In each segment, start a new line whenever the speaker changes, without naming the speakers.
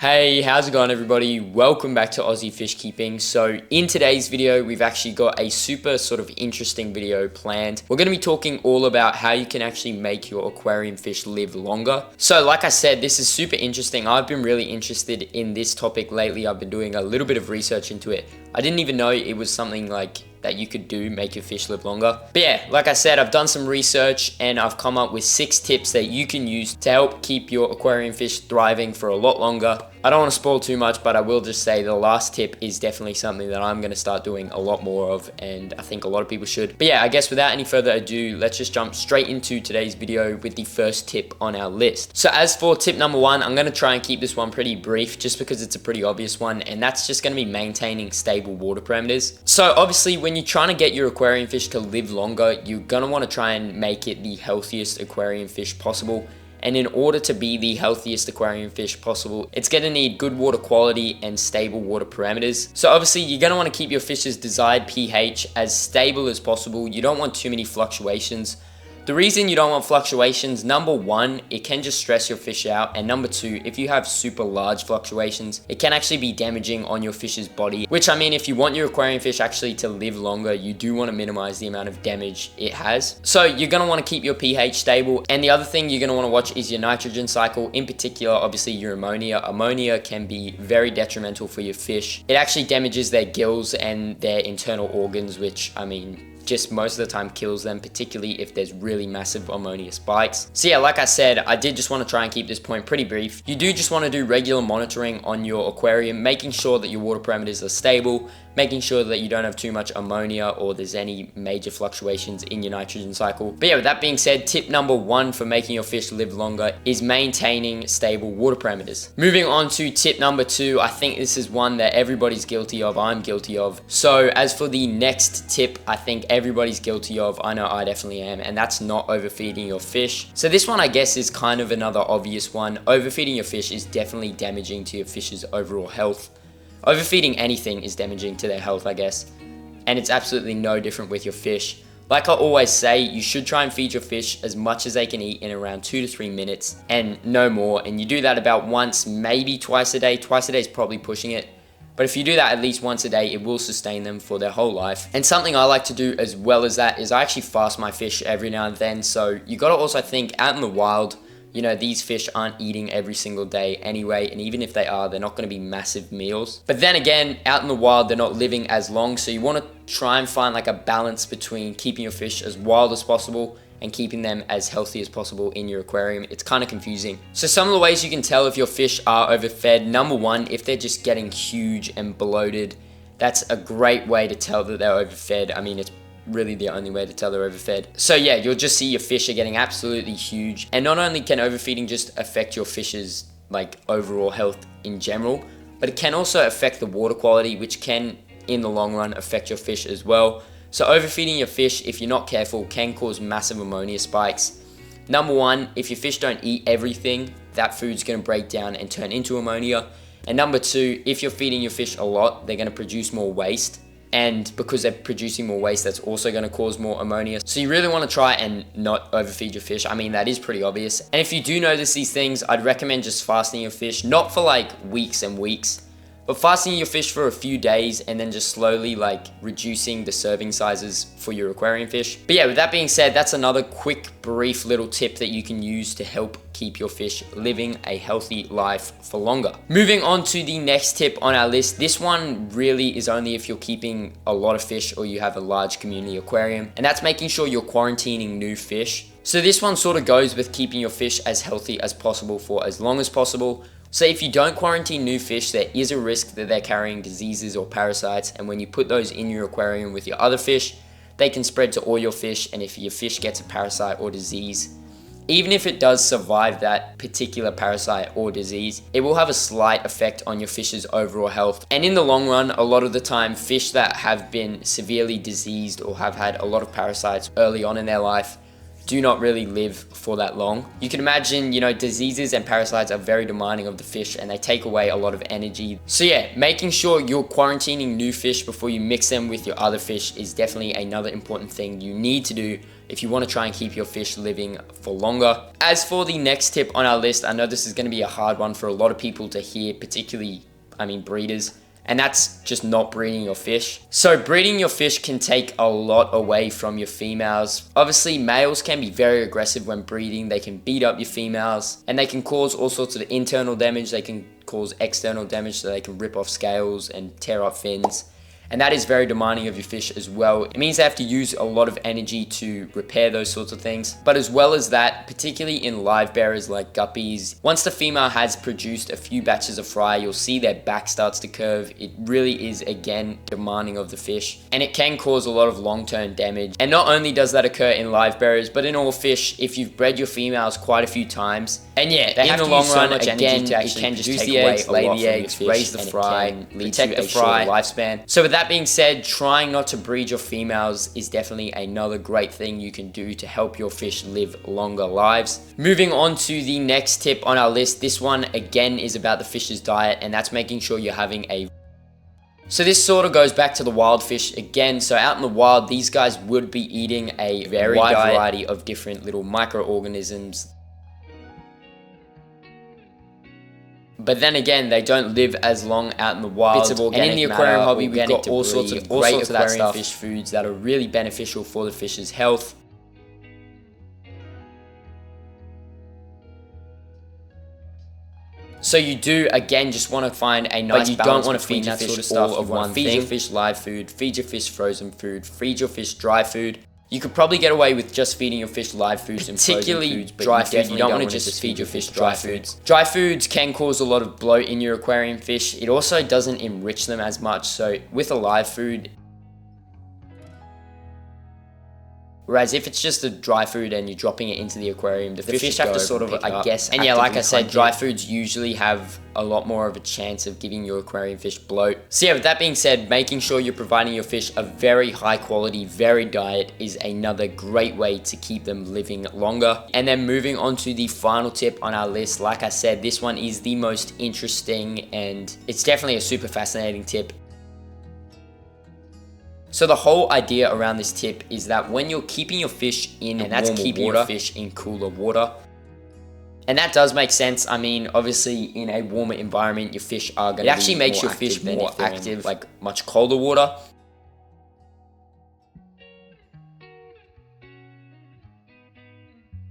Hey, how's it going everybody? Welcome back to Aussie Fish Keeping. So in today's video, we've actually got a super sort of interesting video planned. We're going to be talking all about how you can actually make your aquarium fish live longer. So like I said, this is super interesting. I've been really interested in this topic lately. I've been doing a little bit of research into it. I didn't even know it was something like that you could do, make your fish live longer. But yeah, like I said, I've done some research and I've come up with 6 tips that you can use to help keep your aquarium fish thriving for a lot longer. I don't want to spoil too much, but I will just say the last tip is definitely something that I'm going to start doing a lot more of, and I think a lot of people should. But yeah, I guess without any further ado, let's just jump straight into today's video with the first tip on our list. So as for tip number 1, I'm going to try and keep this one pretty brief just because it's a pretty obvious one, and that's just going to be maintaining stable water parameters. So obviously when you're trying to get your aquarium fish to live longer, you're going to want to try and make it the healthiest aquarium fish possible. And in order to be the healthiest aquarium fish possible, it's going to need good water quality and stable water parameters. So obviously you're going to want to keep your fish's desired pH as stable as possible. You don't want too many fluctuations. The reason you don't want fluctuations, number 1, it can just stress your fish out, and number 2, if you have super large fluctuations, it can actually be damaging on your fish's body, which I mean, if you want your aquarium fish actually to live longer, you do want to minimize the amount of damage it has. So you're going to want to keep your pH stable, and the other thing you're going to want to watch is your nitrogen cycle, in particular, obviously your ammonia. Ammonia can be very detrimental for your fish. It actually damages their gills and their internal organs, which I mean, just most of the time kills them, particularly if there's really massive ammonia spikes. So yeah, like I said, I did just want to try and keep this point pretty brief. You do just want to do regular monitoring on your aquarium, making sure that your water parameters are stable, making sure that you don't have too much ammonia or there's any major fluctuations in your nitrogen cycle. But yeah, with that being said, tip number 1 for making your fish live longer is maintaining stable water parameters. Moving on to tip number 2, I think this is one that everybody's guilty of, I'm guilty of. So as for the next tip, I think everybody's guilty of, I know I definitely am, and that's not overfeeding your fish. So this one I guess is kind of another obvious one. Overfeeding your fish is definitely damaging to your fish's overall health. Overfeeding anything is damaging to their health, I guess, and it's absolutely no different with your fish. Like I always say, you should try and feed your fish as much as they can eat in around 2 to 3 minutes and no more, and you do that about once, maybe twice a day. Twice a day is probably pushing it, but if you do that at least once a day, it will sustain them for their whole life. And something I like to do as well as that is I actually fast my fish every now and then. So you got to also think out in the wild, you know, these fish aren't eating every single day anyway, and even if they are, they're not going to be massive meals. But then again, out in the wild, they're not living as long, so you want to try and find like a balance between keeping your fish as wild as possible and keeping them as healthy as possible in your aquarium. It's kind of confusing. So some of the ways you can tell if your fish are overfed, number 1, if they're just getting huge and bloated, that's a great way to tell that they're overfed. I mean, it's really the only way to tell they're overfed. So yeah, you'll just see your fish are getting absolutely huge, and not only can overfeeding just affect your fish's like overall health in general, but it can also affect the water quality, which can in the long run affect your fish as well. So overfeeding your fish, if you're not careful, can cause massive ammonia spikes. Number 1, if your fish don't eat everything, that food's going to break down and turn into ammonia. And number 2, if you're feeding your fish a lot, they're going to produce more waste. And because they're producing more waste, that's also going to cause more ammonia. So you really want to try and not overfeed your fish. I mean, that is pretty obvious. And if you do notice these things, I'd recommend just fasting your fish, not for like weeks and weeks, but fasting your fish for a few days and then just slowly like reducing the serving sizes for your aquarium fish. But yeah, with that being said, that's another quick, brief little tip that you can use to help keep your fish living a healthy life for longer. Moving on to the next tip on our list. This one really is only if you're keeping a lot of fish or you have a large community aquarium, and that's making sure you're quarantining new fish. So this one sort of goes with keeping your fish as healthy as possible for as long as possible. So if you don't quarantine new fish, there is a risk that they're carrying diseases or parasites, and when you put those in your aquarium with your other fish, they can spread to all your fish, and if your fish gets a parasite or disease, even if it does survive that particular parasite or disease, it will have a slight effect on your fish's overall health. And in the long run, a lot of the time, fish that have been severely diseased or have had a lot of parasites early on in their life do not really live for that long. You can imagine, you know, diseases and parasites are very demanding of the fish and they take away a lot of energy. So yeah, making sure you're quarantining new fish before you mix them with your other fish is definitely another important thing you need to do if you want to try and keep your fish living for longer. As for the next tip on our list, I know this is going to be a hard one for a lot of people to hear, particularly, breeders, and that's just not breeding your fish. So breeding your fish can take a lot away from your females. Obviously, males can be very aggressive when breeding. They can beat up your females, and they can cause all sorts of internal damage. They can cause external damage, so they can rip off scales and tear up fins. And that is very demanding of your fish as well. It means they have to use a lot of energy to repair those sorts of things. But as well as that, particularly in live bearers like guppies, once the female has produced a few batches of fry, you'll see their back starts to curve. It really is, again, demanding of the fish. And it can cause a lot of long-term damage. And not only does that occur in live bearers, but in all fish, if you've bred your females quite a few times, and yeah, they have in the long run, again, it can just take away lay the eggs, raise the fry, protect the fry lifespan. So with that being said, trying not to breed your females is definitely another great thing you can do to help your fish live longer lives. Moving on to the next tip on our list. This one again is about the fish's diet, and that's making sure you're having a... So this sort of goes back to the wild fish again. So out in the wild, these guys would be eating a very wide variety of different little microorganisms. But then again, they don't live as long out in the wild. Bits of organic and in the aquarium hobby, we've got all sorts of great aquarium fish foods that are really beneficial for the fish's health. So you do, again, just want to find a nice balance. But you don't want to feed that sort of stuff all of one thing. Feed your fish live food, feed your fish frozen food, feed your fish dry food. You could probably get away with just feeding your fish live foods and particularly frozen foods, but dry food. You don't want to just feed your fish dry foods. Dry foods can cause a lot of bloat in your aquarium fish. It also doesn't enrich them as much. So with a live food, whereas if it's just a dry food and you're dropping it into the aquarium, the fish have to sort of, I guess, and yeah, like I said, dry foods usually have a lot more of a chance of giving your aquarium fish bloat. So yeah, with that being said, making sure you're providing your fish a very high quality, varied diet is another great way to keep them living longer. And then moving on to the final tip on our list, like I said, this one is the most interesting and it's definitely a super fascinating tip. So the whole idea around this tip is that when you're keeping your fish in and that's keeping your fish in cooler water, and that does make sense. I mean, obviously in a warmer environment, your fish are going to be more active. It actually makes your fish more active, like much colder water.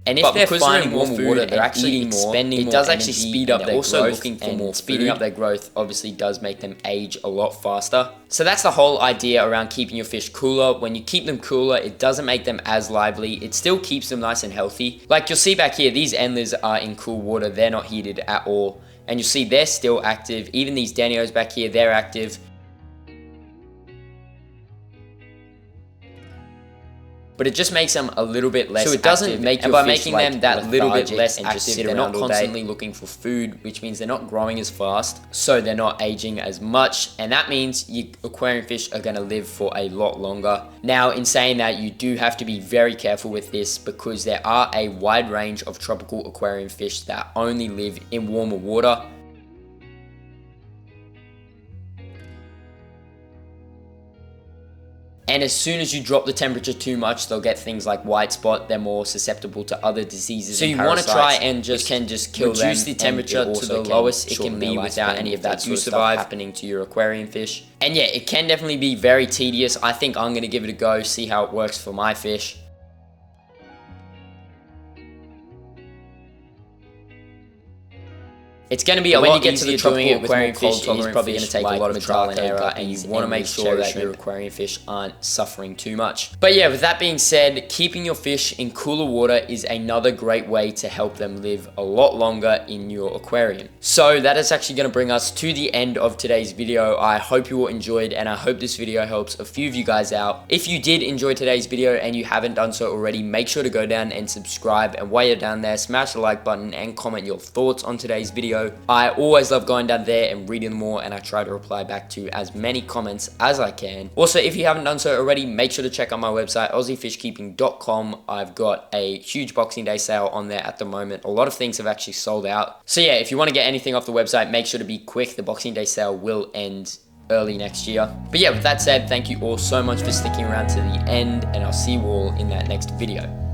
And if they're finding more food, they're actually eating more, it does actually speed up their growth. Also looking for more food. Speeding up their growth obviously does make them age a lot faster. So that's the whole idea around keeping your fish cooler. When you keep them cooler, it doesn't make them as lively. It still keeps them nice and healthy. Like you'll see back here, these endlers are in cool water. They're not heated at all. And you'll see they're still active. Even these Danios back here, they're active. But it just makes them a little bit less active. So it doesn't make your fish, by making them that little bit less active, they're not constantly looking for food, which means they're not growing as fast, so they're not aging as much, and that means your aquarium fish are going to live for a lot longer. Now, in saying that, you do have to be very careful with this because there are a wide range of tropical aquarium fish that only live in warmer water. And as soon as you drop the temperature too much, they'll get things like white spot. They're more susceptible to other diseases. So you want to try and just kill them, reduce the temperature to the lowest it can be without any of that sort of stuff happening to your aquarium fish. And yeah, it can definitely be very tedious. I think I'm going to give it a go, see how it works for my fish. It's going to be a lot easier doing it with more cold tolerant. It's probably going to take a lot of trial and error, and you want to make sure that your aquarium fish aren't suffering too much. But yeah, with that being said, keeping your fish in cooler water is another great way to help them live a lot longer in your aquarium. So that is actually going to bring us to the end of today's video. I hope you all enjoyed, and I hope this video helps a few of you guys out. If you did enjoy today's video and you haven't done so already, make sure to go down and subscribe, and while you're down there, smash the like button and comment your thoughts on today's video. I always love going down there and reading them all, and I try to reply back to as many comments as I can. Also, if you haven't done so already, make sure to check out my website, aussiefishkeeping.com. I've got a huge Boxing Day sale on there at the moment. A lot of things have actually sold out. So yeah, if you want to get anything off the website, make sure to be quick. The Boxing Day sale will end early next year. But yeah, with that said, thank you all so much for sticking around to the end, and I'll see you all in that next video.